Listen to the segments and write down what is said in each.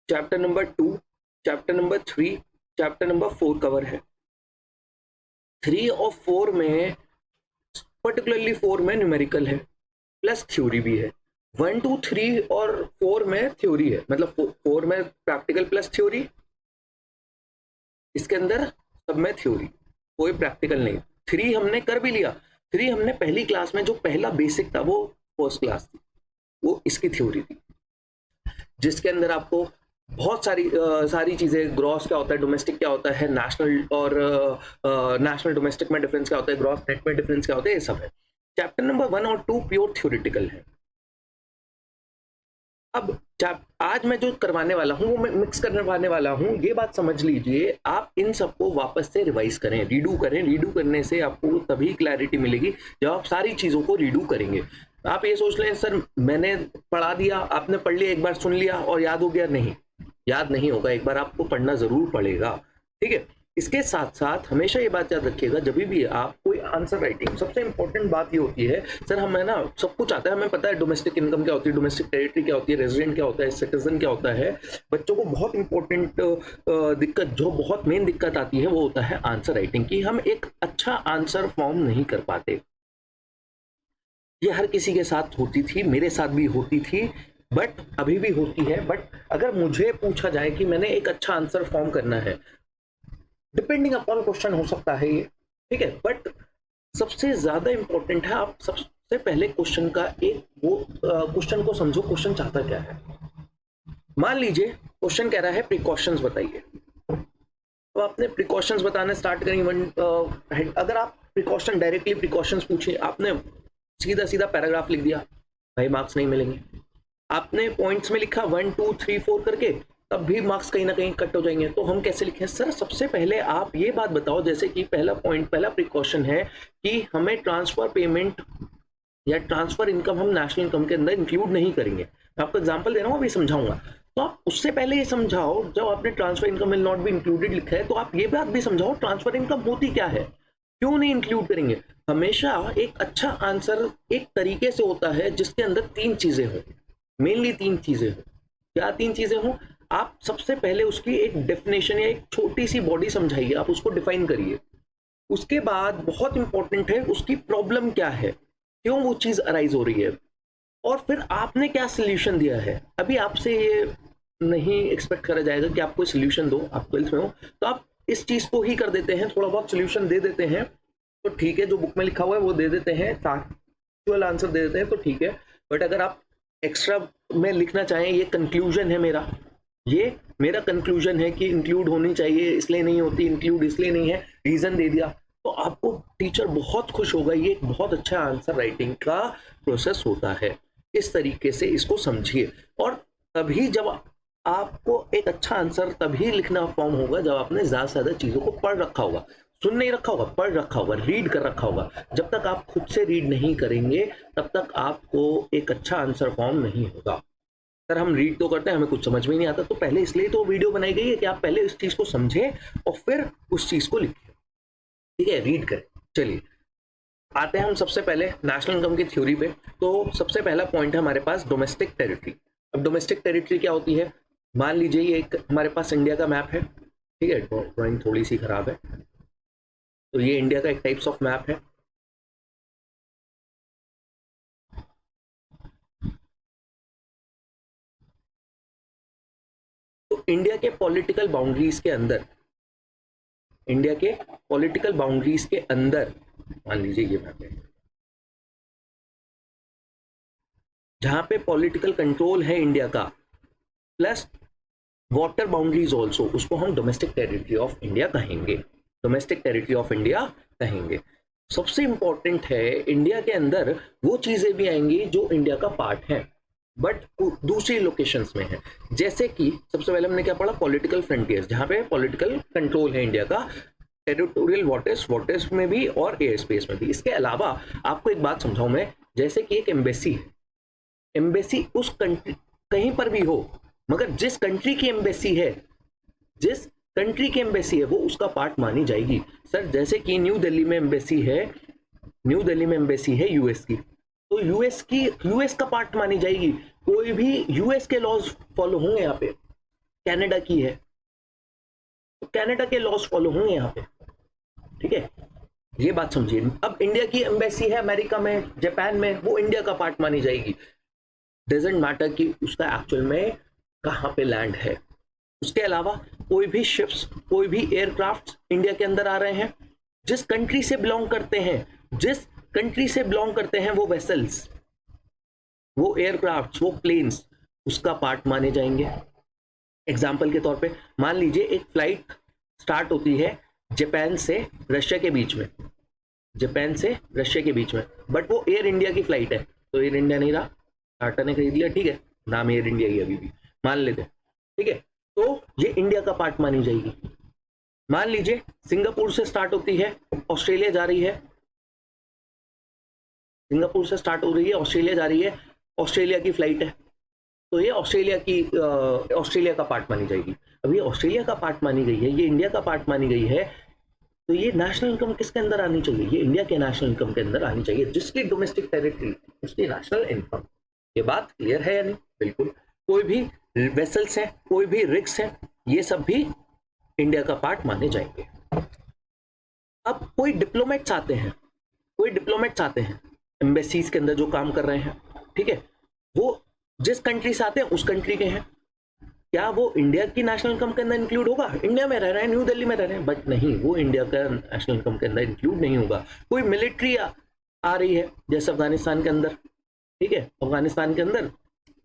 Chapter number 2, chapter number 3, chapter number 4 cover है। 3 और 4 में, पर्टिकुलरली 4 में न्यूमेरिकल है प्लस थ्योरी भी है। 1 2 3 और 4 में थ्योरी है, मतलब 4 में प्रैक्टिकल प्लस थ्योरी, इसके अंदर सब में थ्योरी, कोई प्रैक्टिकल नहीं। 3 हमने कर भी लिया। 3 हमने पहली क्लास में, जो पहला बेसिक था वो फर्स्ट क्लास थी, वो इसकी थ्योरी थी, जिसके अंदर आपको बहुत सारी चीजें, ग्रॉस क्या होता है, डोमेस्टिक क्या होता है, नेशनल और नेशनल डोमेस्टिक में डिफरेंस क्या होता है, ग्रॉस नेट में डिफरेंस क्या होता है, ये सब है। चैप्टर नंबर 1 और 2 प्योर थ्योरेटिकल है। अब आज मैं जो करवाने वाला हूँ वो मैं मिक्स करने वाला हूँ। ये बात समझ लीजिए, आप इन सबको वापस से रिवाइज करें, रीडू करें। रीडू करने से आपको तभी क्लैरिटी मिलेगी जब आप सारी चीजों को रीडू करेंगे। आप ये सोच लें सर मैंने पढ़ा दिया, आपने पढ़ लिया, एक बार सुन लिया और याद हो गया, नहीं, याद नहीं होगा, एक बार आपको पढ़ना जरूर पड़ेगा, ठीक है। इसके साथ साथ हमेशा ये बात याद रखिएगा, जब भी आप कोई आंसर राइटिंग, सबसे इंपॉर्टेंट बात ये होती है, सर हमें ना सब कुछ आता है, हमें पता है डोमेस्टिक इनकम क्या होती है, डोमेस्टिक टेरिटरी क्या होती है, रेजिडेंट क्या होता है, सिटीजन क्या होता है। बच्चों को बहुत इंपॉर्टेंट दिक्कत, जो बहुत मेन दिक्कत आती है, वो होता है आंसर राइटिंग की। हम एक अच्छा आंसर फॉर्म नहीं कर पाते। ये हर किसी के साथ होती थी, मेरे साथ भी होती थी, बट अभी भी होती है। बट अगर मुझे पूछा जाए कि मैंने एक अच्छा आंसर फॉर्म करना है, डिपेंडिंग अपॉन क्वेश्चन हो सकता है ये, ठीक है, बट सबसे ज्यादा इंपॉर्टेंट है आप सबसे पहले क्वेश्चन का एक वो क्वेश्चन को समझो, क्वेश्चन चाहता क्या है। मान लीजिए क्वेश्चन कह रहा है प्रिकॉशंस बताइए, तो आपने प्रिकॉशंस बताना स्टार्ट करेंगे। अगर आप प्रिकॉशन डायरेक्टली प्रिकॉशंस पूछे, आपने सीधा सीधा पैराग्राफ लिख दिया, भाई मार्क्स नहीं मिलेंगे। आपने पॉइंट्स में लिखा 1 2 3 4 करके, तब भी मार्क्स कहीं ना कहीं कट हो जाएंगे। तो हम कैसे लिखें सर? सबसे पहले आप ये बात बताओ, जैसे कि पहला पॉइंट, पहला प्रिकॉशन है कि हमें ट्रांसफर पेमेंट या ट्रांसफर इनकम हम नेशनल इनकम के अंदर इंक्लूड नहीं करेंगे। मैं आपको एग्जांपल दे रहा हूँ, अभी समझाऊंगा। तो आप उससे पहले ये समझाओ, जब आपने transfer income will not be included लिखा है, तो आप ये बात भी समझाओ ट्रांसफर इनकम होती क्या है, क्यों नहीं इंक्लूड करेंगे। हमेशा एक अच्छा आंसर एक तरीके से होता है जिसके अंदर 3 चीजें हो, मेनली 3 चीजें हो। क्या 3 चीजें हो? आप सबसे पहले उसकी एक डेफिनेशन या एक छोटी सी बॉडी समझाइए, आप उसको डिफाइन करिए। उसके बाद बहुत इंपॉर्टेंट है उसकी प्रॉब्लम क्या है, क्यों वो चीज अराइज हो रही है, और फिर आपने क्या सोल्यूशन दिया है। अभी आपसे ये नहीं एक्सपेक्ट करा जाएगा कि आप कोई सोल्यूशन दो, आप 12th में हो तो आप इस चीज को ही कर देते हैं, थोड़ा बहुत सोल्यूशन दे देते हैं तो ठीक है, जो बुक में लिखा हुआ है वो दे देते हैं, फैक्चुअल आंसर दे देते हैं तो ठीक है। बट अगर आप एक्स्ट्रा में लिखना चाहें, ये कंक्लूजन है मेरा, ये मेरा कंक्लूजन है कि इंक्लूड होनी चाहिए, इसलिए नहीं होती, इंक्लूड इसलिए नहीं है, रीजन दे दिया, तो आपको टीचर बहुत खुश होगा। ये एक बहुत अच्छा आंसर राइटिंग का प्रोसेस होता है। इस तरीके से इसको समझिए, और तभी जब आपको एक अच्छा आंसर तभी लिखना फॉर्म होगा जब आपने ज्यादा से ज्यादा चीजों को पढ़ रखा होगा, सुन नहीं रखा होगा, पढ़ रखा होगा, रीड कर रखा होगा। जब तक आप खुद से रीड नहीं करेंगे तब तक आपको एक अच्छा आंसर फॉर्म नहीं होगा। सर हम रीड तो करते हैं, हमें कुछ समझ में नहीं आता, तो पहले इसलिए तो वीडियो बनाई गई है कि आप पहले इस चीज को समझें और फिर उस चीज को लिखें, ठीक है, रीड करें। चलिए आते हैं हम सबसे पहले नेशनल इनकम की थ्योरी पे। तो सबसे पहला पॉइंट है हमारे पास डोमेस्टिक टेरिटरी। अब डोमेस्टिक टेरिटरी क्या होती है? मान लीजिए ये एक हमारे पास इंडिया का मैप है, ठीक है, ड्राइंग थोड़ी सी खराब है, तो ये इंडिया का एक टाइप्स ऑफ मैप है। तो इंडिया के पॉलिटिकल बाउंड्रीज के अंदर, इंडिया के पॉलिटिकल बाउंड्रीज के अंदर मान लीजिए ये मैप है, जहां पे पॉलिटिकल कंट्रोल है इंडिया का, प्लस वाटर बाउंड्रीज ऑल्सो, उसको हम डोमेस्टिक टेरिटरी ऑफ इंडिया कहेंगे, डोमेस्टिक टेरिटरी ऑफ इंडिया कहेंगे। सबसे इंपॉर्टेंट है, इंडिया के अंदर वो चीजें भी आएंगी जो इंडिया का पार्ट है बट दूसरी लोकेशंस में है। जैसे कि सबसे पहले हमने क्या पढ़ा, पॉलिटिकल फ्रंटियर्स, जहां पे पॉलिटिकल कंट्रोल है इंडिया का, टेरिटोरियल वाटर्स, वाटर्स में भी और एयर स्पेस में भी। इसके अलावा आपको एक बात समझाऊं मैं, जैसे कि एक एम्बेसी है, एम्बेसी उस कंट्री कहीं पर भी हो, मगर जिस कंट्री की एम्बेसी है, जिस कंट्री की एम्बेसी है वो उसका पार्ट मानी जाएगी। सर जैसे कि न्यू दिल्ली में एम्बेसी है, न्यू दिल्ली में एम्बेसी है यूएस की, तो यूएस की, यूएस का पार्ट मानी जाएगी, कोई भी यूएस के लॉज फॉलो होंगे यहाँ पे। कनाडा की है, तो कनाडा के लॉज फॉलो होंगे यहाँ पे, ठीक है, ये बात समझिए। अब इंडिया की एम्बेसी है अमेरिका में, जापान में, वो इंडिया का पार्ट मानी जाएगी, डजेंट मैटर कि उसका एक्चुअल में कहाँ पे लैंड है। उसके अलावा कोई भी शिप्स, कोई भी एयरक्राफ्ट इंडिया के अंदर आ रहे हैं, जिस कंट्री से बिलोंग करते हैं, जिस कंट्री से बिलोंग करते हैं वो वेसल्स, वो एयरक्राफ्ट, वो प्लेन्स उसका पार्ट माने जाएंगे। एग्जाम्पल के तौर पे मान लीजिए एक फ्लाइट स्टार्ट होती है जापान से रशिया के बीच में, जापान से रशिया के बीच में, बट वो एयर इंडिया की फ्लाइट है, तो एयर इंडिया नहीं रहा, टाटा ने खरीद लिया, ठीक है, नाम एयर इंडिया ही अभी भी मान लेते हैं, ठीक है, तो ये इंडिया का पार्ट मानी जाएगी। मान लीजिए सिंगापुर से स्टार्ट होती है, ऑस्ट्रेलिया जा रही है, सिंगापुर से स्टार्ट हो रही है, ऑस्ट्रेलिया जा रही है, ऑस्ट्रेलिया की फ्लाइट है, तो ये ऑस्ट्रेलिया का पार्ट मानी जाएगी। अब ये ऑस्ट्रेलिया का पार्ट मानी गई है, ये इंडिया का पार्ट मानी गई है, तो ये नेशनल इनकम किसके अंदर आनी चाहिए? ये इंडिया के नेशनल इनकम के अंदर आनी चाहिए, जिसकी डोमेस्टिक टेरिटरी उसकी नेशनल इनकम। ये बात क्लियर है या नहीं? बिल्कुल। कोई भी वेसल्स हैं, कोई भी रिग्स हैं, ये सब भी इंडिया का पार्ट माने जाएंगे। अब कोई डिप्लोमेट्स आते हैं, एम्बेसीज के अंदर जो काम कर रहे हैं, ठीक है, वो जिस कंट्री से आते हैं उस कंट्री के हैं, क्या वो इंडिया की नेशनल इनकम के अंदर इंक्लूड होगा? इंडिया में रह रहे हैं, न्यू दिल्ली में रह रहे हैं, बट नहीं, वो इंडिया का नेशनल इनकम के अंदर इंक्लूड नहीं होगा। कोई मिलिट्री आ रही है, जैसे अफगानिस्तान के अंदर, ठीक है, अफगानिस्तान के अंदर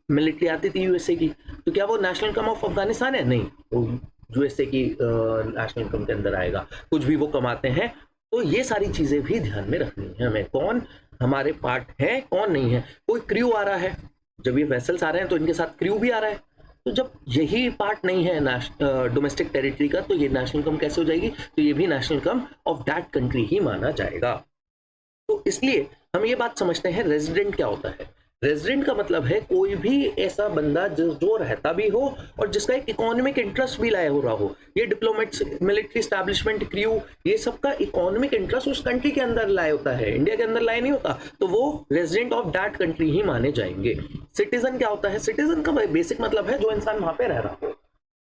मिलिट्री आती थी यूएसए की, तो क्या वो नेशनल इनकम ऑफ अफगानिस्तान है? नहीं, वो यूएसए की नेशनल इनकम के अंदर आएगा, कुछ भी वो कमाते हैं। तो ये सारी चीजें भी ध्यान में रखनी है हमें, कौन हमारे पार्ट है, कौन नहीं है। कोई क्रू आ रहा है, जब ये वेसल्स आ रहे हैं तो इनके साथ क्रू भी आ रहा है, तो जब यही पार्ट नहीं है डोमेस्टिक टेरिटरी का, तो ये नेशनल इनकम कैसे हो जाएगी? तो ये भी national income of that country ही माना जाएगा। तो इसलिए हम ये बात समझते हैं, रेजिडेंट क्या होता है? रेजिडेंट का मतलब है कोई भी ऐसा बंदा जो रहता भी हो और जिसका एक इकोनॉमिक इंटरेस्ट भी लाया हो रहा हो। ये डिप्लोमेट्स, मिलिट्री एस्टैब्लिशमेंट, क्रू, ये सबका इकोनॉमिक इंटरेस्ट उस कंट्री के अंदर लाया होता है, इंडिया के अंदर लाया नहीं होता, तो वो रेजिडेंट ऑफ दैट कंट्री ही माने जाएंगे। सिटीजन क्या होता है? सिटीजन का बेसिक मतलब है जो इंसान वहां पे रह रहा हो,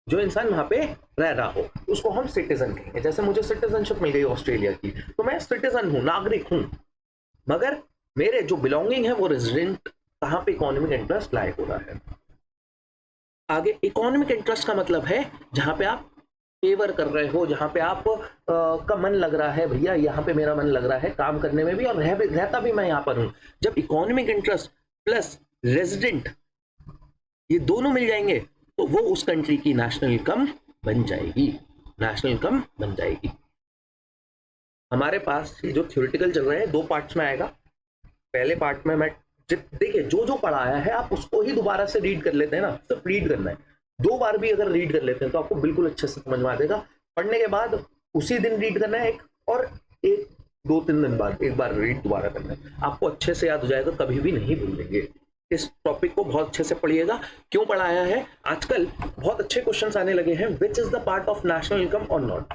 जो इंसान वहां पे रह रहा हो उसको हम सिटीजन कहेंगे। जैसे मुझे सिटीजनशिप मिल गई ऑस्ट्रेलिया की, तो मैं सिटीजन हूं, नागरिक हूं, मगर मेरे जो बिलोंगिंग है वो रेजिडेंट कहां पे इकोनॉमिक इंटरेस्ट लायक हो रहा है। आगे इकोनॉमिक इंटरेस्ट का मतलब है जहां पे आप फेवर कर रहे हो, जहां पे आप का मन लग रहा है, भैया यहाँ पे मेरा मन लग रहा है काम करने में भी, और रहता भी मैं यहाँ पर हूं। जब इकोनॉमिक इंटरेस्ट प्लस रेजिडेंट ये दोनों मिल जाएंगे तो वो उस कंट्री की नेशनल इनकम बन जाएगी, नेशनल इनकम बन जाएगी। हमारे पास जो थ्योरेटिकल चल रहे हैं, दो पार्ट्स में आएगा। पहले पार्ट में मैं देखिए जो पढ़ाया है आप उसको ही दोबारा से रीड कर लेते हैं ना, सिर्फ रीड करना है। 2 बार भी अगर रीड कर लेते हैं तो आपको बिल्कुल अच्छे से समझ में आ जाएगा। पढ़ने के बाद उसी दिन रीड करना है एक, और 1-2-3 दिन बाद एक बार रीड दोबारा करना है, आपको अच्छे से याद हो जाएगा, कभी भी नहीं भूलेंगे। इस टॉपिक को बहुत अच्छे से पढ़िएगा। क्यों पढ़ाया है? आजकल बहुत अच्छे क्वेश्चंस आने लगे हैं, which is the part of national income और नॉट।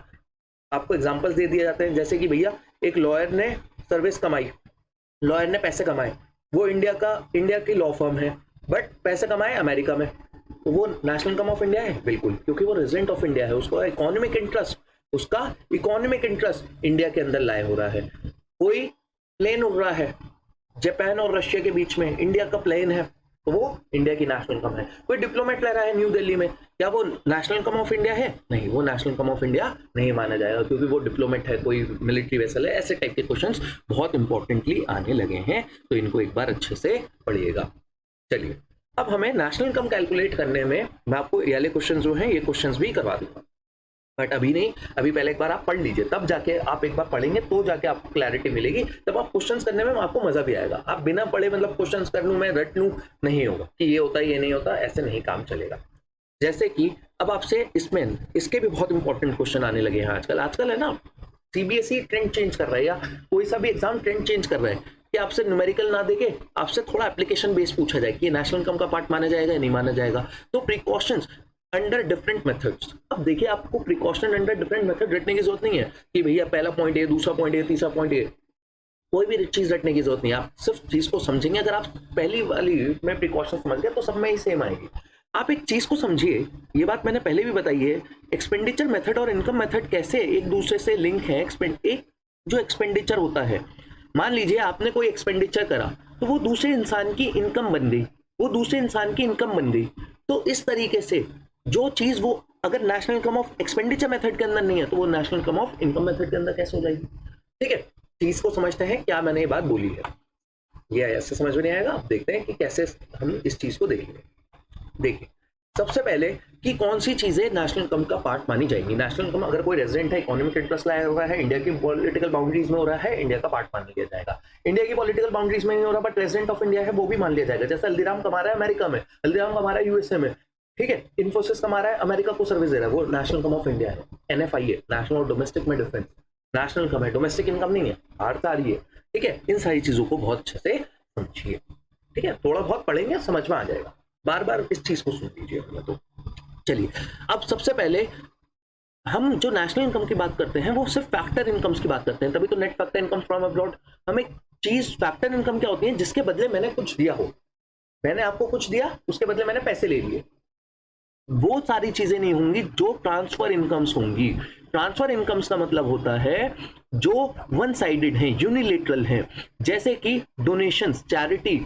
आपको एग्जांपल्स दे दिए जाते हैं, जैसे कि भैया एक लॉयर ने सर्विस कमाई, लॉयर ने पैसे कमाए, वो इंडिया की लॉ फर्म है, बट पैसे कमाए अमेरिका में, तो वो नेशनल इनकम ऑफ इंडिया है? बिल्कुल, क्योंकि वो रेजिडेंट ऑफ इंडिया है, उसका इकोनॉमिक इंटरेस्ट इंडिया के अंदर लाए हो रहा है। कोई प्लेन उड़ रहा है जापान और रशिया के बीच में, इंडिया का प्लेन है, तो वो इंडिया की नेशनल इनकम है। कोई डिप्लोमेट रह रहा है न्यू दिल्ली में, क्या वो नेशनल इनकम ऑफ इंडिया है? नहीं, वो नेशनल इनकम ऑफ इंडिया नहीं माना जाएगा, क्योंकि वो डिप्लोमेट है, कोई मिलिट्री वेसल है। ऐसे टाइप के क्वेश्चंस बहुत इंपॉर्टेंटली आने लगे हैं, तो इनको एक बार अच्छे से पढ़िएगा। चलिए, अब हमें नेशनल इनकम कैलकुलेट करने में मैं आपको ये वाले क्वेश्चन जो हैं ये क्वेश्चंस भी करवा दूंगा, बट अभी नहीं, अभी पहले एक बार आप पढ़ लीजिए, तब जाके आप एक बार पढ़ेंगे तो जाके आपको क्लैरिटी मिलेगी, तब आप क्वेश्चंस करने में आपको मजा भी आएगा। आप बिना पढ़े मतलब क्वेश्चंस कर लूं मैं, रट लूं, नहीं होगा कि ये होता है ये नहीं होता, ऐसे नहीं काम चलेगा। जैसे कि अब आपसे इसमें इसके भी बहुत इंपॉर्टेंट क्वेश्चन आने लगे हैं आजकल है ना, सीबीएसई ट्रेंड चेंज कर रहा है, या कोई सा भी एग्जाम ट्रेंड चेंज कर रहा है कि आपसे न्यूमेरिकल ना देके आपसे थोड़ा एप्लीकेशन बेस पूछा जाए कि नेशनल इनकम का पार्ट माना जाएगा या नहीं माना जाएगा। तो प्रिकॉशंस अंडर डिफरेंट मेथड्स, अब देखिए आपको प्रिकॉशन अंडर डिफरेंट मेथड रटने की जरूरत नहीं है कि भैया पहला पॉइंट ए, दूसरा पॉइंट ए, तीसरा पॉइंट ए, कोई भी चीज रटने की जरूरत नहीं है। आप सिर्फ चीज को समझेंगे, अगर आप पहली वाली में प्रिकॉशन समझ गए तो सब में ही सेम आएगी। आप एक चीज को समझिए, ये बात मैंने पहले भी बताई है, एक्सपेंडिचर मेथड और इनकम मेथड कैसे एक दूसरे से लिंक है। एक जो एक्सपेंडिचर होता है, मान लीजिए आपने कोई एक्सपेंडिचर करा तो वो दूसरे इंसान की इनकम बन गई, वो दूसरे इंसान की इनकम बन गई। तो इस तरीके से जो चीज वो अगर national income of expenditure method के अंदर नहीं है तो वो national income of income method के अंदर कैसे हो जाएगी? ठीक है, चीज को समझते हैं क्या मैंने ये बात बोली है। ये ऐसे समझ में नहीं आएगा, आप देखते हैं कि कैसे हम इस चीज को देखेंगे। देखिए, सबसे पहले कि कौन सी चीजें नेशनल इनकम का पार्ट मानी जाएंगी। नेशनल इनकम अगर कोई रेजिडेंट है, इकोनॉमिक इंटरेस्ट लाया हुआ है, इंडिया की पॉलिटिकल बाउंड्रीज में हो रहा है, इंडिया का पार्ट मान लिया जाएगा। इंडिया की पॉलिटिकल बाउंड्रीज में नहीं हो रहा बट रेजिडेंट ऑफ इंडिया है, वो भी मान लिया जाएगा। जैसे हल्दीराम कमा रहा है अमेरिका में, हल्दीराम कमा रहा है यूएसए में, ठीक है, इन्फोसिस कमा रहा है अमेरिका को सर्विस दे रहा है, वो नेशनल इनकम ऑफ इंडिया है। एनएफआई है, नेशनल और डोमेस्टिक में डिफरेंस, नेशनल इनकम है, डोमेस्टिक इनकम नहीं है, बाहर आ रही है। ठीक है, इन सारी चीजों को बहुत अच्छे से समझिए। ठीक है, थोड़ा बहुत पढ़ेंगे समझ में आ जाएगा, बार बार इस चीज को सुन लीजिए। तो चलिए, अब सबसे पहले हम जो नेशनल इनकम की बात करते हैं वो सिर्फ फैक्टर इनकम्स की बात करते हैं, तभी तो net factor income from abroad. हम एक चीज, फैक्टर इनकम क्या होती है? जिसके बदले मैंने कुछ दिया हो, मैंने आपको कुछ दिया, उसके बदले मैंने पैसे ले लिए, वो सारी चीजें नहीं होंगी जो ट्रांसफर इनकम्स होंगी। ट्रांसफर इनकम्स का मतलब होता है जो वन साइडेड है, यूनिलेटरल है, जैसे कि डोनेशंस, चैरिटी,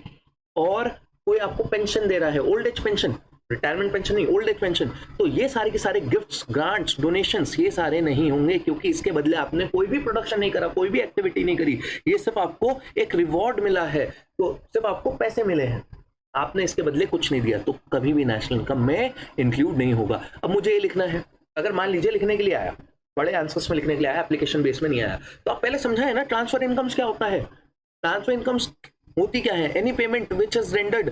और कोई आपको पेंशन दे रहा है, old age pension, retirement pension नहीं, ओल्ड एज पेंशन। तो ये सारे के सारे गिफ्ट्स, ग्रांट्स, डोनेशंस, ये सारे नहीं होंगे, क्योंकि इसके बदले आपने कोई भी प्रोडक्शन नहीं करा, कोई भी एक्टिविटी नहीं करी, ये सिर्फ आपको एक रिवॉर्ड मिला है, तो सिर्फ आपको पैसे मिले हैं, आपने इसके बदले कुछ नहीं दिया, तो कभी भी नेशनल इनकम में इंक्लूड नहीं होगा। अब मुझे ये लिखना है, अगर मान लीजिए लिखने के लिए आया, बड़े आंसर्स में लिखने के लिए आया, एप्लीकेशन बेस में नहीं आया, तो आप पहले समझाए ना ट्रांसफर इनकम्स क्या होता है। ट्रांसफर इनकम्स होती क्या है? Any payment which is rendered,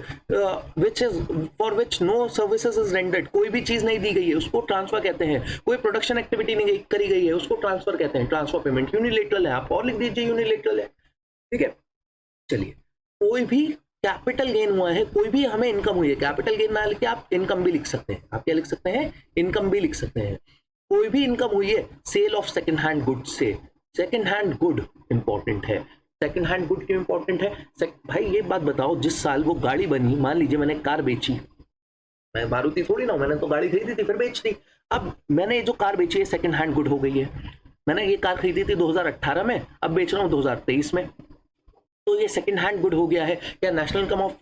which is for which no services is rendered, कोई भी चीज नहीं दी गई है उसको ट्रांसफर कहते हैं। कोई प्रोडक्शन एक्टिविटी नहीं करी गई है उसको ट्रांसफर कहते हैं। ट्रांसफर पेमेंट यूनिलेटरल है, आप और लिख दीजिए यूनिलेटरल है। ठीक है, चलिए, कोई भी कैपिटल गेन हुआ है, कोई भी हमें इनकम हुई है, कैपिटल गेन ना लिख आप इनकम भी लिख सकते हैं। आप क्या लिख सकते हैं? इनकम भी लिख सकते हैं। कोई भी इनकम हुई है sale of second hand good से, सेकंड हैंड गुड इंपॉर्टेंट है। सेकंड हैंड गुड क्यों इंपॉर्टेंट है? भाई ये बात बताओ, जिस साल वो गाड़ी बनी, मान लीजिए मैंने कार बेची, मैं मारुति थोड़ी ना, मैंने तो गाड़ी खरीदी थी फिर बेच दी। अब मैंने ये जो कार बेची है सेकंड हैंड गुड हो गई है। मैंने ये कार खरीदी थी 2018 में, अब बेच रहा हूँ 2023 में, तो ये सेकंड हैंड गुड हो गया है। क्या national income of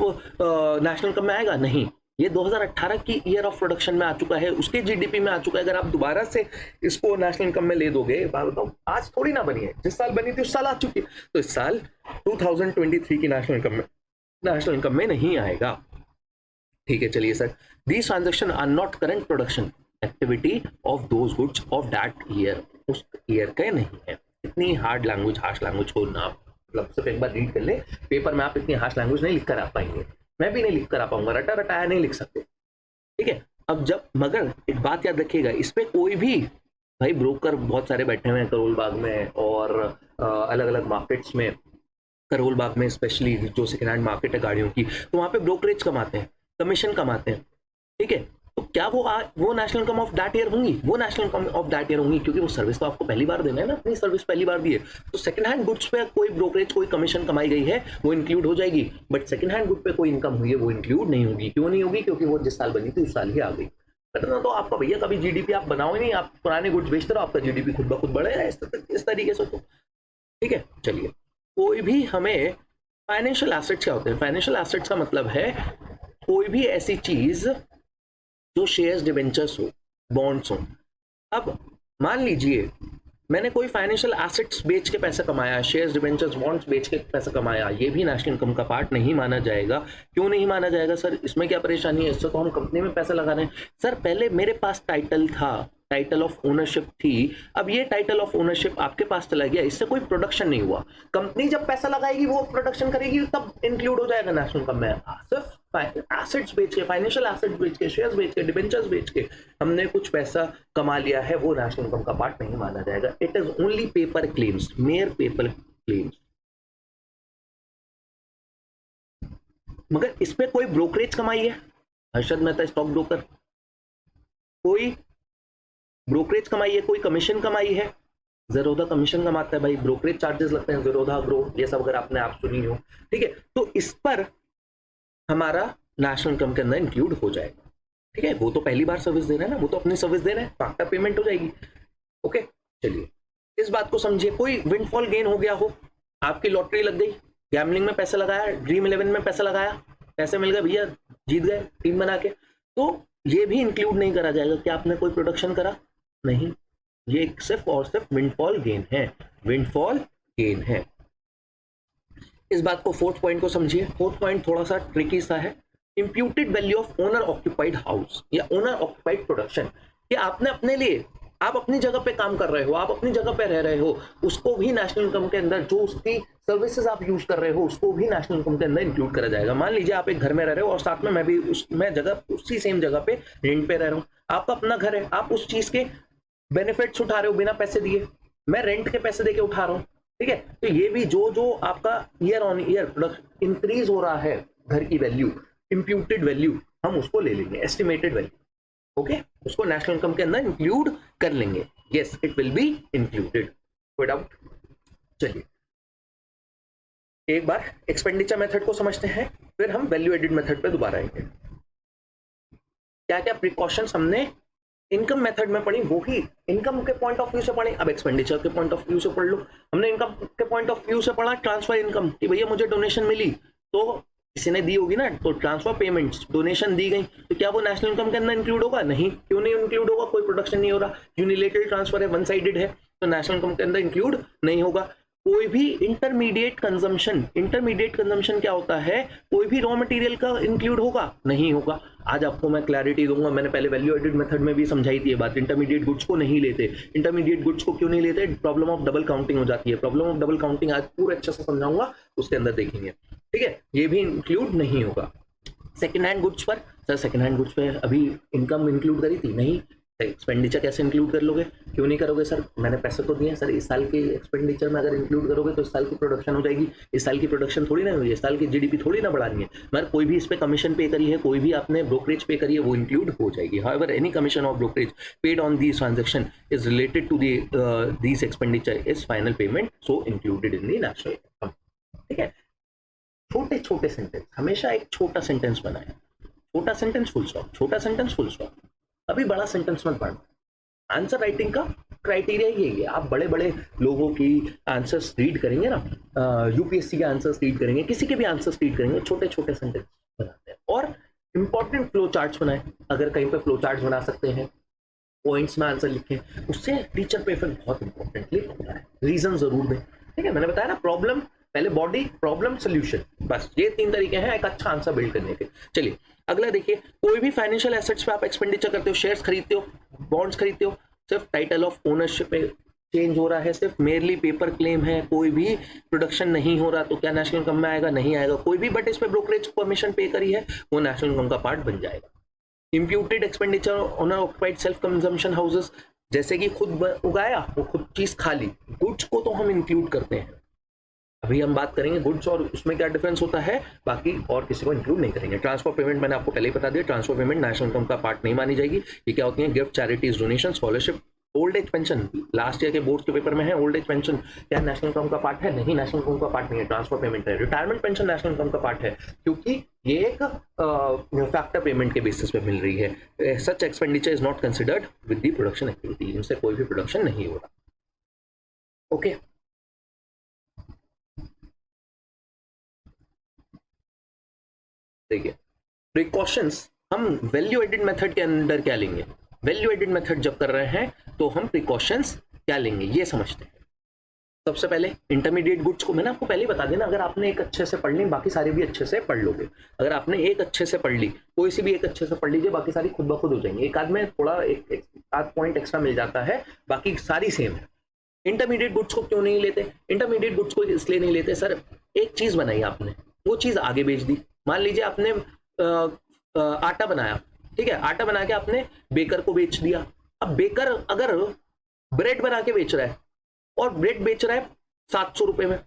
national income में आएगा? नहीं, ये 2018 की ईयर ऑफ प्रोडक्शन में आ चुका है, उसके जीडीपी में आ चुका है। अगर आप दोबारा से इसको नेशनल इनकम में ले दोगे, बात बताओ, आज थोड़ी ना बनी है, जिस साल बनी थी उस साल आ चुकी है, तो इस साल 2023 की नेशनल इनकम में नहीं आएगा। ठीक है, चलिए sir, these transaction are not current production activity of those goods of that year, उस ईयर के नहीं है। इतनी हार्ड लैंग्वेज, हार्श लैंग्वेज छोड़ना, मतलब सिर्फ एक बार रीड कर ले, पेपर में आप इतनी हार्श लैंग्वेज नहीं लिख कर आ पाएंगे, मैं भी नहीं लिख कर आ पाऊंगा, रटा रटाया नहीं लिख सकते। ठीक है, अब जब, मगर एक बात याद रखिएगा, इस पे कोई भी, भाई ब्रोकर बहुत सारे बैठे हुए हैं करोल बाग में और अलग अलग मार्केट्स में, करोल बाग में स्पेशली जो सेकेंड हैंड मार्केट है गाड़ियों की, तो वहां पे ब्रोकरेज कमाते हैं, कमीशन कमाते हैं। ठीक है, तो क्या वो national income of that year होंगी? वो national income of that year होंगी, क्योंकि वो सर्विस तो आपको पहली बार देना है ना, अपनी सर्विस पहली बार दी है, तो सेकंड हैंड गुड्स पे कोई ब्रोकरेज, कोई कमीशन कमाई गई है वो इंक्लूड हो जाएगी, बट सेकंड हैंड गुड पे कोई इनकम हुई है वो इंक्लूड नहीं होगी। क्यों नहीं होगी? क्योंकि वो जिस साल बनी थी उस साल ही आ गई। करना तो आपका भैया, कभी जीडीपी आप बनाओ ही नहीं, आप पुराने गुड्स बेचते रहो, आपका जीडीपी खुद ब खुद बढ़ेगा इस तरीके से। तो ठीक है, चलिए, कोई भी हमें फाइनेंशियल एसेट्स क्या होते हैं? फाइनेंशियल एसेट्स का मतलब है कोई भी ऐसी चीज जो शेयर्स, डिबेंचर्स हो, बॉन्ड्स हो। अब मान लीजिए मैंने कोई फाइनेंशियल एसेट्स बेच के पैसा कमाया, शेयर्स, डिबेंचर्स, बॉन्ड्स बेच के पैसा कमाया, ये भी नेशनल इनकम का पार्ट नहीं माना जाएगा। क्यों नहीं माना जाएगा सर? इसमें क्या परेशानी है? इससे तो हम कंपनी में पैसा लगा रहे हैं। सर पहले मेरे पास टाइटल था, टाइटल ऑफ ओनरशिप थी, अब ये टाइटल ऑफ ओनरशिप आपके पास चला गया, इससे कोई प्रोडक्शन नहीं हुआ। कंपनी जब पैसा लगाएगी वो प्रोडक्शन करेगी, तब इंक्लूड हो जाएगा नेशनल इनकम में। सिर्फ एसेट्स बेच के, फाइनेंशियल एसेट्स बेच के, शेयर्स बेच के, डिबेंचर्स बेच के हमने कुछ पैसा कमा लिया है, वो नेशनल इनकम का पार्ट नहीं माना जाएगा। It is only paper claims, mayor paper claims. मगर इस पे कोई ब्रोकरेज कमाई है? हर्षद मेहता स्टॉक ब्रोकर, कोई ब्रोकरेज कमाई है, कोई कमीशन कमाई है? ज़ीरोधा कमीशन कमाता है भाई, ब्रोकरेज चार्जेस लगते हैं, ज़ीरोधा ग्रो, ये सब अगर आपने आप सुनी हो। ठीक है, तो इस पर हमारा नेशनल इनकम के अंदर इंक्लूड हो जाएगा। ठीक है, वो तो पहली बार सर्विस दे रहे हैं ना, वो तो अपनी सर्विस दे रहे हैं, फैक्टर पेमेंट हो जाएगी। ओके, चलिए इस बात को समझिए। कोई विंडफॉल गेन हो गया हो, आपकी लॉटरी लग गई, गैम्बलिंग में पैसा लगाया, ड्रीम 11 में पैसा लगाया, पैसे मिल गए भैया, जीत गए टीम बना के, तो ये भी इंक्लूड नहीं करा जाएगा कि आपने कोई प्रोडक्शन करा, नहीं, ये सिर्फ और सिर्फ विंडफॉल गेन है, विंडफॉल गेन है। इस बात को, फोर्थ पॉइंट को समझिए। फोर्थ पॉइंट थोड़ा सा ट्रिकी सा है। Imputed value of owner occupied house या ओनर ऑक्यूपाइड प्रोडक्शन, कि आपने अपने लिए, आप अपनी जगह पे काम कर रहे हो, आप अपनी जगह पे रह रहे हो, उसको भी नेशनल इनकम के अंदर, जो उसकी सर्विसेज आप यूज कर रहे हो उसको भी नेशनल इनकम के अंदर इंक्लूड करा जाएगा। मान लीजिए आप एक घर में रह रहे हो और साथ में मैं भी मैं जगह उसी सेम जगह पे रेंट पे रह रहा हूँ, आपका अपना घर है, आप उस चीज के बेनिफिट्स उठा रहे हो बिना पैसे दिए, मैं रेंट के पैसे देके उठा रहा हूँ, ठीक है। तो ये भी जो आपका year on year production increase हो रहा है घर की वैल्यू, इंप्यूटेड वैल्यू, हम उसको ले लेंगे एस्टिमेटेड वैल्यू, ओके, उसको नेशनल इनकम के अंदर इंक्लूड कर लेंगे। Yes, it will be included, कोई डाउट? चलिए एक बार एक्सपेंडिचर मेथड को समझते हैं, फिर हम वैल्यू एडेड मेथड पे दोबारा आएंगे। क्या क्या प्रिकॉशंस हमने इनकम मेथड में पढ़ी, वो ही इनकम के पॉइंट ऑफ व्यू से पढ़े, अब एक्सपेंडिचर के पॉइंट ऑफ व्यू से पढ़ लो। हमने इनकम के पॉइंट ऑफ व्यू से पढ़ा ट्रांसफर इनकम, कि भैया मुझे डोनेशन मिली, तो किसी ने दी होगी ना, तो ट्रांसफर पेमेंट्स, डोनेशन दी गई, तो क्या वो नेशनल इनकम के अंदर इंक्लूड होगा? नहीं, क्यों नहीं इंक्लूड होगा? कोई प्रोडक्शन नहीं हो रहा, यूनिलेटरल ट्रांसफर है, वन साइडेड है, तो नेशनल इनकम के अंदर इंक्लूड नहीं होगा। कोई भी इंटरमीडिएट कंजम्पशन क्या होता है? कोई भी रॉ मटेरियल का इंक्लूड होगा? नहीं होगा। आज आपको मैं क्लैरिटी दूंगा, मैंने पहले वैल्यू एडेड मेथड में भी समझाई थी ये बात, इंटरमीडिएट गुड्स को नहीं लेते। इंटरमीडिएट गुड्स को क्यों नहीं लेते? प्रॉब्लम ऑफ डबल काउंटिंग हो जाती है। प्रॉब्लम ऑफ डबल काउंटिंग आज पूरे अच्छे से समझाऊंगा, उसके अंदर देखेंगे, ठीक है, ये भी इंक्लूड नहीं होगा। सेकेंड हैंड गुड्स पर, सर सेकेंड हैंड गुड्स पे अभी इनकम इंक्लूड करी थी, नहीं। एक्सपेंडिचर कैसे इंक्लूड कर लोगे? क्यों नहीं करोगे सर? मैंने पैसे तो दिए सर, इस साल के एक्सपेंडिचर में अगर इंक्लूड करोगे तो इस साल की प्रोडक्शन हो जाएगी, इस साल की प्रोडक्शन थोड़ी ना हुई है, इस साल की जीडीपी थोड़ी ना बढ़ानी है, मगर कोई भी इस पे कमीशन पे करी है, कोई भी आपने ब्रोकरेज पे करी है, वो इंक्लूड हो जाएगी। हाउएवर एनी कमीशन और brokerage paid on this transaction is related to this expenditure is final payment, so included in the national income, ठीक है। छोटे छोटे सेंटेंस, हमेशा एक छोटा सेंटेंस बनाए, छोटा सेंटेंस फुल स्टॉप, छोटा सेंटेंस फुल स्टॉप, अभी बड़ा सेंटेंस मत पढ़ना। आंसर राइटिंग का क्राइटेरिया यही है, आप बड़े बड़े लोगों की आंसर्स रीड करेंगे ना, यूपीएससी के आंसर्स रीड करेंगे, किसी के भी आंसर्स रीड करेंगे, छोटे छोटे सेंटेंस बनाते हैं। और इंपॉर्टेंट फ्लो चार्ट्स बनाए, अगर कहीं पे फ्लो चार्ट्स बना सकते हैं, पॉइंट्स में आंसर लिखें, उससे टीचर पे इफेक्ट बहुत इंपॉर्टेंटली होता है। रीजन जरूर दें, ठीक है। मैंने बताया ना, प्रॉब्लम पहले, बॉडी, प्रॉब्लम, सोल्यूशन, बस ये 3 तरीके हैं एक अच्छा आंसर बिल्ड करने के। चलिए अगला देखिए, कोई भी फाइनेंशियल एसेट्स पे आप एक्सपेंडिचर करते हो, शेयर्स खरीदते हो, बॉन्ड्स खरीदते हो, सिर्फ टाइटल ऑफ ओनरशिप पे चेंज हो रहा है, सिर्फ मेरली पेपर क्लेम है, कोई भी प्रोडक्शन नहीं हो रहा, तो क्या नेशनल इनकम में आएगा? नहीं आएगा। कोई भी बट इस पे ब्रोकरेज कमीशन पे करी है, वो नेशनल इनकम का पार्ट बन जाएगा। Imputed expenditure on occupied self consumption houses, जैसे कि खुद उगाया, वो खुद चीज खा ली, गुड्स को तो हम इंक्लूड करते हैं। अभी हम बात करेंगे गुड्स और उसमें क्या डिफरेंस होता है, बाकी और किसी को इंक्लूड नहीं करेंगे। ट्रांसफर पेमेंट मैंने आपको पहले ही बता दिया, ट्रांसफर पेमेंट नेशनल इनकम का पार्ट नहीं मानी जाएगी। ये क्या होती है? Gift, charities, donation, scholarship, old age pension, last year के बोर्ड के पेपर में है, ओल्ड एज पेंशन क्या नेशनल इनकम का पार्ट है? नहीं, नेशनल इनकम का पार्ट नहीं है, ट्रांसफर पेमेंट है। रिटायरमेंट पेंशन नेशनल इनकम का पार्ट है, क्योंकि ये एक फैक्टर पेमेंट के बेसिस पे मिल रही है। Such expenditure is not considered with the production activity, इनसे कोई भी प्रोडक्शन नहीं हो रहा, ओके। देखिए प्रिकॉशंस, हम वैल्यू एडेड मेथड के अंदर क्या लेंगे? वैल्यू एडेड मेथड जब कर रहे हैं तो हम प्रिकॉशंस क्या लेंगे, ये समझते हैं। सबसे पहले इंटरमीडिएट गुड्स को मैंने आपको पहले ही बता देना, अगर आपने एक अच्छे से पढ़ ली, बाकी सारे भी अच्छे से पढ़ लोगे। अगर आपने एक अच्छे से पढ़ ली, कोई सी भी एक अच्छे से पढ़ लीजिए, बाकी सारी खुद ब खुद हो जाएंगी। एक आध में थोड़ा एक आध पॉइंट एक्स्ट्रा मिल जाता है, बाकी सारी सेम है। इंटरमीडिएट गुड्स को क्यों नहीं लेते? इंटरमीडिएट गुड्स को इसलिए नहीं लेते, सर एक चीज बनाई आपने, वो चीज आगे बेच दी। मान लीजिए आपने आटा बनाया, ठीक है, आटा बना के आपने बेकर को बेच दिया। अब बेकर अगर ब्रेड बना के बेच रहा है और ब्रेड बेच रहा है 700 रुपए में,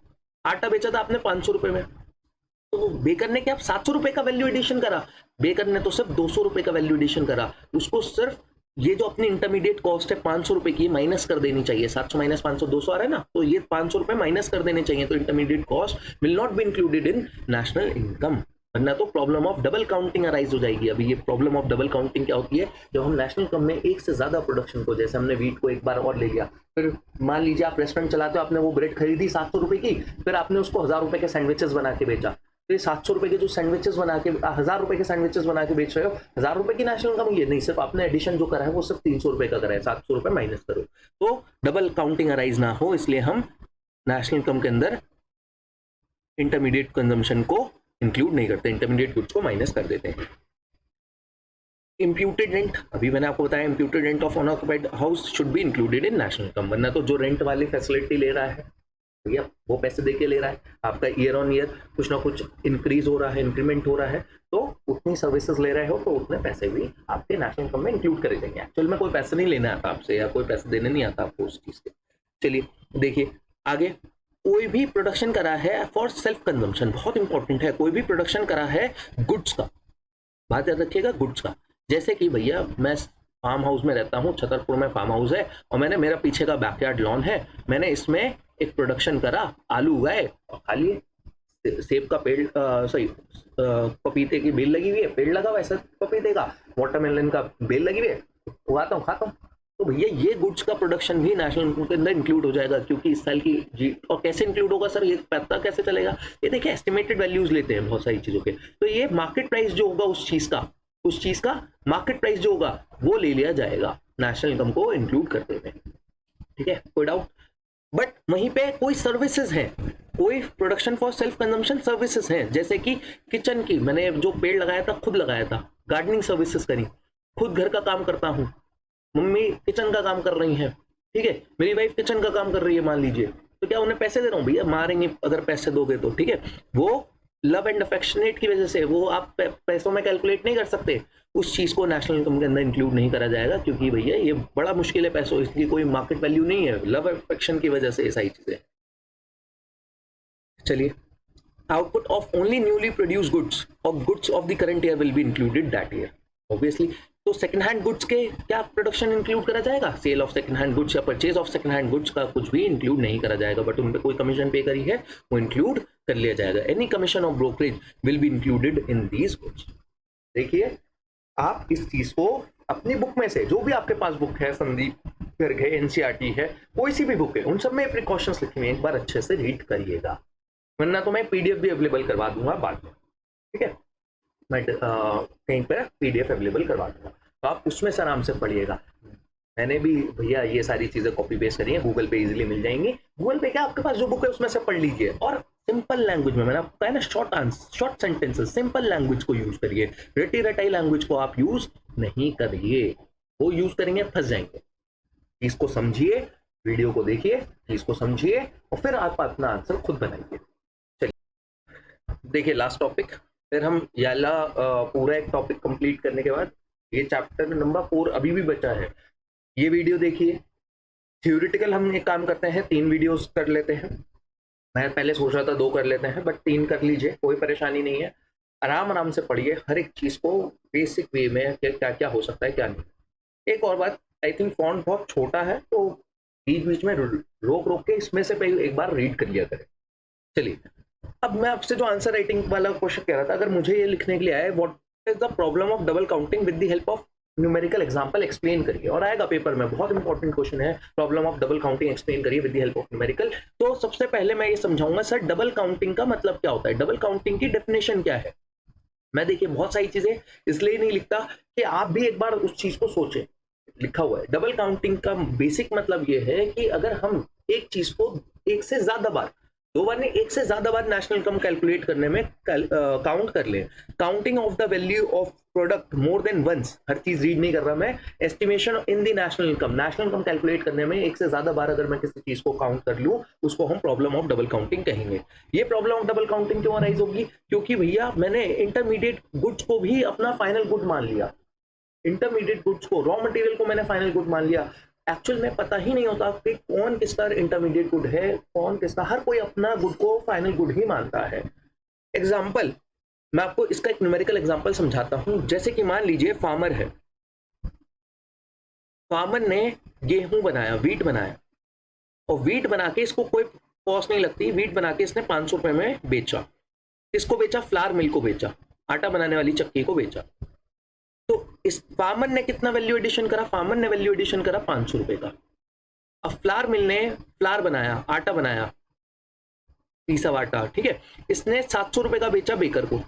आटा बेचा था आपने 500 रुपए में, तो बेकर ने क्या 700 रुपए का वैल्यू एडिशन करा? बेकर ने तो सिर्फ 200 रुपए का वैल्यू एडिशन करा। उसको सिर्फ ये जो अपनी इंटरमीडिएट कॉस्ट है 500 रुपए की, माइनस कर देनी चाहिए। 700 माइनस 500 200 आ रहा है ना, तो ये 500 रुपए माइनस कर देने चाहिए, तो intermediate cost will not be included in national income. वरना तो problem of double counting arise हो जाएगी। अभी ये प्रॉब्लम ऑफ डबल काउंटिंग क्या होती है, जब हम नेशनल इनकम में एक से ज्यादा प्रोडक्शन को, जैसे हमने व्हीट को एक बार और ले लिया, फिर मान लीजिए आप रेस्टोरेंट चलाते हो, आपने वो ब्रेड खरीदी 700 रुपए की, फिर आपने उसको 1000 रुपए के सैंडविचेस बना के बेचा, तो ये 700 रुपए के जो सैंडविचेस बना के 1000 रुपए के सैंडविचेस बना के बेच रहे हो, 1000 रुपए की नेशनल इनकम ये नहीं, सिर्फ आपने एडिशन जो करा है वो सिर्फ 300 रुपए का करा है, 700 रुपए माइनस करो, तो डबल काउंटिंग अराइज ना हो, इसलिए हम नेशनल इनकम के अंदर इंटरमीडिएट कंजम्पशन को इंक्लूड नहीं करते, इंटरमीडिएट गुड्स को माइनस कर देते हैं। इम्प्यूटेड रेंट, अभी मैंने आपको बताया imputed rent of unoccupied house should be included in national income, वरना तो जो रेंट वाली फैसिलिटी ले रहा है भैया वो पैसे दे के ले रहा है, आपका ईयर ऑन ईयर कुछ ना कुछ इंक्रीज हो रहा है, इंक्रीमेंट हो रहा है, तो उतनी सर्विसेज ले रहे हो तो उतने पैसे भी आपके नेशनल इनकम में इंक्लूड करे जाएंगे। एक्चुअल में कोई पैसे नहीं लेना आता आपसे, या कोई पैसे देने नहीं आता आपको उस चीज के। चलिए देखिए आगे, कोई भी प्रोडक्शन करा है फॉर सेल्फ कंजम्पशन, बहुत इंपॉर्टेंट है, कोई भी प्रोडक्शन करा है गुड्स का, बात याद रखिएगा गुड्स का। जैसे कि भैया मैं फार्म हाउस में रहता हूँ, छतरपुर में फार्म हाउस है, और मैंने मेरा पीछे का बैकयार्ड लॉन है, मैंने इसमें एक प्रोडक्शन करा, आलू उगाए और खा लिए, सेब का पेड़ सॉरी पपीते की बेल लगी हुई है, पेड़ लगा हुआ है पपीते का, वाटरमेलन का बेल लगी हुई है, उगाता हूँ खाता हूँ, तो भैया ये गुड्स का प्रोडक्शन भी नेशनल इनकम के अंदर इंक्लूड हो जाएगा, क्योंकि इस साल की जी। और कैसे इंक्लूड होगा सर, ये पता कैसे चलेगा, ये देखिए एस्टिमेटेड वैल्यूज लेते हैं बहुत सारी चीजों के, तो ये मार्केट प्राइस जो होगा उस चीज का मार्केट प्राइस जो होगा वो ले लिया जाएगा नेशनल इनकम को इंक्लूड करते हुए, ठीक है, कोई डाउट। बट वहीं पे कोई सर्विसेज है, कोई production for self consumption services है, जैसे कि किचन की, मैंने जो पेड़ लगाया था खुद लगाया था, गार्डनिंग सर्विसेज करी, खुद घर का काम करता हूँ, मम्मी किचन का काम कर रही है, ठीक है, मेरी वाइफ किचन का काम कर रही है मान लीजिए, तो क्या उन्हें पैसे दे रहा हूँ, भैया मारेंगे अगर पैसे दोगे तो, ठीक है, वो लव एंड अफेक्शनेट की वजह से, वो आप पैसों में कैलकुलेट नहीं कर सकते, उस चीज को नेशनल इनकम के अंदर इंक्लूड नहीं करा जाएगा, क्योंकि भैया ये बड़ा मुश्किल है पैसों, इसकी कोई मार्केट वैल्यू नहीं है, लव अफेक्शन की वजह से ये सारी चीजें। चलिए, output of only newly produce goods और goods of the current year will be included that year, obviously. तो सेकंड हैंड गुड्स के क्या प्रोडक्शन इंक्लूड करा जाएगा, sale of second hand goods या purchase of second hand goods का कुछ भी इंक्लूड नहीं करा जाएगा, बट उन पे कोई कमीशन पे करी है वो इंक्लूड कर लिया जाएगा। Any commission of brokerage will be included in these goods. देखिए आप इस चीज को अपनी बुक में से, जो भी आपके पास बुक है, संदीप गर्ग है, एनसीईआरटी है, कोई सी भी बुक है, उन सब में प्रिकॉशंस लिखे हुए एक बार अच्छे से रीड करिएगा, वरना तो मैं पीडीएफ भी अवेलेबल करवा दूंगा बाद में, ठीक है, मैं कहीं पर पीडीएफ अवेलेबल करवा दूंगा, तो आप उसमें से आराम से पढ़िएगा। मैंने भी भैया ये सारी चीजें कॉपी पेस्ट करी है, गूगल पे इजीली मिल जाएंगी, गूगल पे क्या आपके पास जो बुक है उसमें से पढ़ लीजिए, और सिंपल लैंग्वेज में, मैंने आपको कहा ना शॉर्ट सेंटेंसेस, सिंपल लैंग्वेज को यूज करिए, रटी रटाई लैंग्वेज को आप यूज नहीं करिए, वो यूज करेंगे फंस जाएंगे। चीज को समझिए, वीडियो को देखिए, चीज को समझिए, और फिर आप अपना आंसर खुद बनाइए। चलिए देखिए लास्ट टॉपिक, फिर हम याला पूरा एक टॉपिक कंप्लीट करने के बाद ये चैप्टर नंबर 4 अभी भी बचा है, ये वीडियो देखिए। थ्योरेटिकल हम एक काम करते हैं, 3 वीडियोस कर लेते हैं, मैं पहले सोच रहा था 2 कर लेते हैं, बट 3 कर लीजिए, कोई परेशानी नहीं है, आराम आराम से पढ़िए हर एक चीज को बेसिक वे में, क्या क्या हो सकता है क्या नहीं। एक और बात, आई थिंक फॉन्ट बहुत छोटा है, तो बीच बीच में रोक रोक के इसमें से पहले एक बार रीड कर लिया करें। चलिए अब मैं आपसे जो आंसर राइटिंग वाला क्वेश्चन कह रहा था, अगर मुझे ये लिखने के लिए आया what is the problem of double counting with the help of numerical example explain करिए, और आएगा पेपर में, बहुत इंपॉर्टेंट क्वेश्चन है, problem of double counting explain करिए with the help of numerical. तो सबसे पहले मैं ये समझाऊंगा सर डबल काउंटिंग का मतलब क्या होता है, डबल काउंटिंग की डेफिनेशन क्या है। मैं देखिए बहुत सारी चीजें इसलिए नहीं लिखता कि आप भी एक बार उस चीज को सोचें, लिखा हुआ है डबल काउंटिंग का बेसिक मतलब ये है कि अगर हम एक चीज को एक से ज्यादा बार, 2 बार नहीं, एक से ज्यादा बार नेशनल इनकम कैलकुलेट करने में काउंट कर ले, counting of the value of product more than once, हर चीज रीड नहीं कर रहा मैं, estimation in the national income calculate करने में एक से ज्यादा बार अगर मैं किसी चीज को काउंट कर लूं, उसको हम प्रॉब्लम ऑफ डबल काउंटिंग कहेंगे। ये प्रॉब्लम ऑफ डबल काउंटिंग क्यों अराइज होगी, क्योंकि भैया मैंने इंटरमीडिएट गुड्स को भी अपना फाइनल गुड मान लिया, इंटरमीडिएट गुड्स को, रॉ मटेरियल को मैंने फाइनल गुड मान लिया, एक्चुअल में पता ही नहीं होता कि कौन किसका इंटरमीडिएट गुड है, कौन किसका, हर कोई अपना गुड को फाइनल गुड ही मानता है। एग्जाम्पल, मैं आपको इसका एक न्यूमेरिकल एग्जांपल समझाता हूं, जैसे कि मान लीजिए फार्मर है, फार्मर ने गेहूं बनाया, वीट बनाया, और वीट बना के इसको कोई कॉस्ट नहीं लगती, वीट बना के इसने 500 रुपए में बेचा, इसको बेचा, फ्लावर मिल को बेचा, आटा बनाने वाली चक्की को बेचा। तो इस फार्मर ने कितना वैल्यू एडिशन करा? फार्मर ने वैल्यू एडिशन करा 500 रुपए का। अब फ्लावर मिल ने फ्लावर बनाया, आटा बनाया, पीस ऑफ आटा, ठीक है, इसने 700 रुपए का बेचा बेकर को।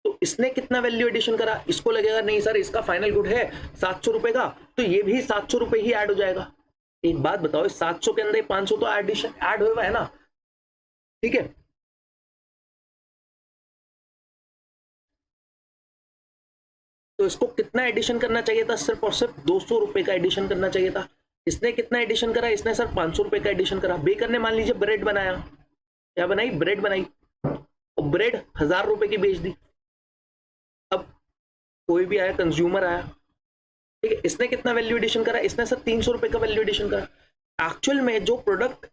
तो इसने कितना वैल्यू एडिशन करा? इसको लगेगा नहीं सर इसका फाइनल गुड है 700 रुपए का, तो ये भी 700 रुपए ही ऐड हो जाएगा। एक बात बताओ, इस 700 के अंदर 500 तो एडिशन ऐड हुआ है ना, ठीक है। तो इसको कितना एडिशन करना चाहिए था? सिर्फ और सिर्फ 200 रुपए का एडिशन करना चाहिए था। इसने कितना एडिशन करा? इसने सर 500 रुपए का एडिशन करा। बेकर ने मान लीजिए ब्रेड बनाया, क्या बनाई? ब्रेड बनाई, और ब्रेड 1000 रुपए की बेच दी। अब कोई भी आया, कंज्यूमर आया, ठीक है, इसने कितना वैल्यू एडिशन करा? इसने सर 300 रुपए का वैल्यू एडिशन करा। एक्चुअल में जो प्रोडक्ट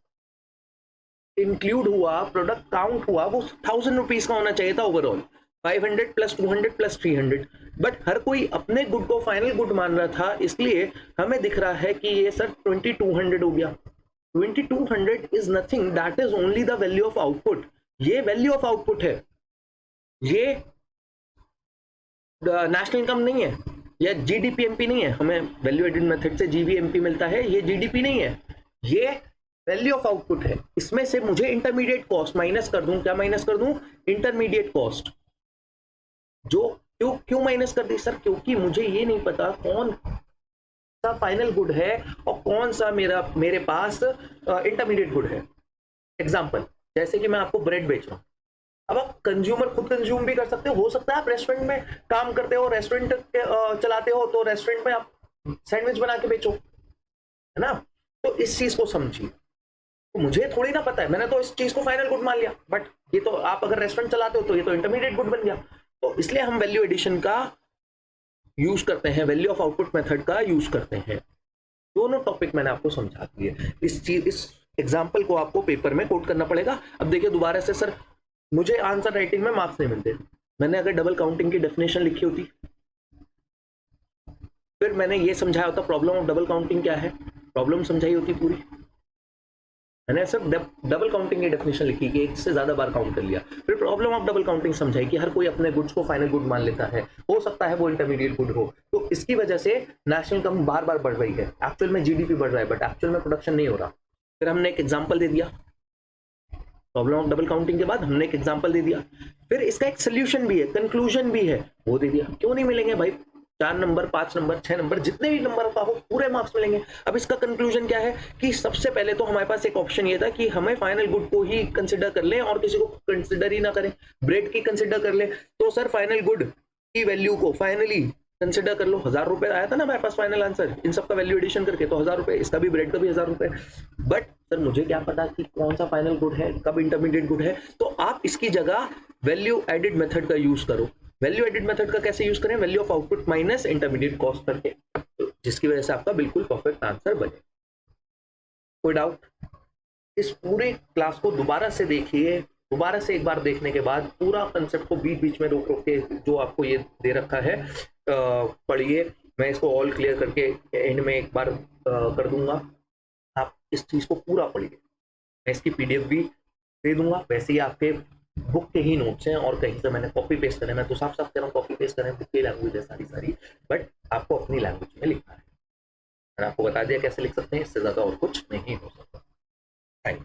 इंक्लूड हुआ, प्रोडक्ट काउंट हुआ, वो 1000 रुपीज का होना चाहिए था ओवरऑल, 500 प्लस 200 प्लस 300। बट हर कोई अपने गुड को फाइनल गुड मान रहा था, इसलिए हमें दिख रहा है कि ये सर 2200 हो गया। 2200 is nothing, that is only the value of output. ये वैल्यू ऑफ आउटपुट है, ये नेशनल इनकम नहीं है, या जीडीपीएमपी नहीं है। हमें वैल्यू एडेड मेथड से जीवीएमपी मिलता है, ये जीडीपी नहीं है, ये वैल्यू ऑफ आउटपुट है। इसमें से मुझे इंटरमीडिएट कॉस्ट माइनस कर दूं, क्या माइनस कर दूं? Intermediate cost. जो क्यों माइनस कर दी सर? क्योंकि मुझे ये नहीं पता कौन सा फाइनल गुड है और कौन सा मेरे पास इंटरमीडिएट गुड है। एग्जांपल, जैसे कि मैं आपको ब्रेड बेच रहा हूं, अब आप कंज्यूमर खुद कंज्यूम भी कर सकते हो सकता है आप रेस्टोरेंट में काम करते हो, रेस्टोरेंट चलाते हो, तो रेस्टोरेंट में आप सैंडविच बना के बेचो, है ना। तो इस चीज को समझिए। तो मुझे थोड़ी ना पता है, मैंने तो इस चीज को फाइनल गुड मान लिया, बट ये तो आप अगर रेस्टोरेंट चलाते हो तो ये तो इंटरमीडिएट गुड बन गया। तो इसलिए हम वैल्यू एडिशन का यूज करते हैं, वैल्यू ऑफ आउटपुट मेथड का यूज करते हैं। दोनों टॉपिक मैंने आपको समझा दिए। इस एग्जाम्पल को आपको पेपर में कोट करना पड़ेगा। अब देखिए दोबारा से, सर मुझे आंसर राइटिंग में मार्क्स नहीं मिलते। मैंने अगर डबल काउंटिंग की डेफिनेशन लिखी होती, फिर मैंने ये समझाया होता प्रॉब्लम ऑफ डबल काउंटिंग क्या है, प्रॉब्लम समझाई होती पूरी। मैंने सिर्फ डबल काउंटिंग की डेफिनेशन लिखी कि एक से ज्यादा बार काउंट कर लिया, फिर प्रॉब्लम ऑफ डबल काउंटिंग समझाई कि हर कोई अपने गुड्स को फाइनल गुड मान लेता है, हो सकता है वो इंटरमीडिएट गुड हो। तो इसकी वजह से नेशनल इनकम बार बार बढ़ रही है, एक्चुअल में जीडीपी बढ़ रहा है, बट एक्चुअल में प्रोडक्शन नहीं हो रहा। फिर हमने एक एग्जाम्पल दे दिया, प्रॉब्लम ऑफ डबल काउंटिंग के बाद हमने एक एग्जांपल दे दिया, फिर इसका एक सोल्यूशन भी है, कंक्लूजन भी है, वो दे दिया। क्यों नहीं मिलेंगे भाई? 4 नंबर, 5 नंबर, 6 नंबर, जितने भी नंबर का हो पूरे मार्क्स मिलेंगे। अब इसका कंक्लूजन क्या है कि सबसे पहले तो हमारे पास एक ऑप्शन ये था कि हमें फाइनल गुड को ही कंसिडर कर लें और किसी को कंसिडर ही ना करें, ब्रेड की कंसिडर कर लें। तो सर फाइनल गुड की वैल्यू को फाइनली कंसिडर कर लो। 1000 रुपए आया था ना मेरे पास फाइनल आंसर, इन सब का वैल्यू एडिशन करके, तो 1000 रुपए, इसका भी ब्रेड का भी 1000 रुपए। बट सर मुझे क्या पता कि कौन सा फाइनल गुड है, कब इंटरमीडिएट गुड है। तो आप इसकी जगह वैल्यू एडेड मेथड का यूज करो। वैल्यू एडेड मेथड का कैसे यूज करें? Value of output minus intermediate cost करके, जिसकी वजह से आपका बिल्कुल परफेक्ट आंसर बने। कोई डाउट? इस पूरे क्लास को दोबारा से देखिए, दोबारा से एक बार देखने के बाद पूरा कंसेप्ट को बीच बीच में रोक रोक के जो आपको ये दे रखा है पढ़िए। मैं इसको ऑल क्लियर करके एंड में एक बार कर दूंगा, आप इस चीज को पूरा पढ़िए। मैं इसकी पीडीएफ भी दे दूंगा, वैसे ही आपके बुक के ही नोट्स हैं और कहीं से मैंने कॉपी पेस्ट करे। मैं तो साफ साफ कह रहा हूँ कॉपी पेस्ट करें, बुक की लैंग्वेज है सारी, बट आपको अपनी लैंग्वेज में लिखना है। मैंने आपको बता दिया कैसे लिख सकते हैं, इससे ज्यादा और कुछ नहीं हो सकता। Thank you.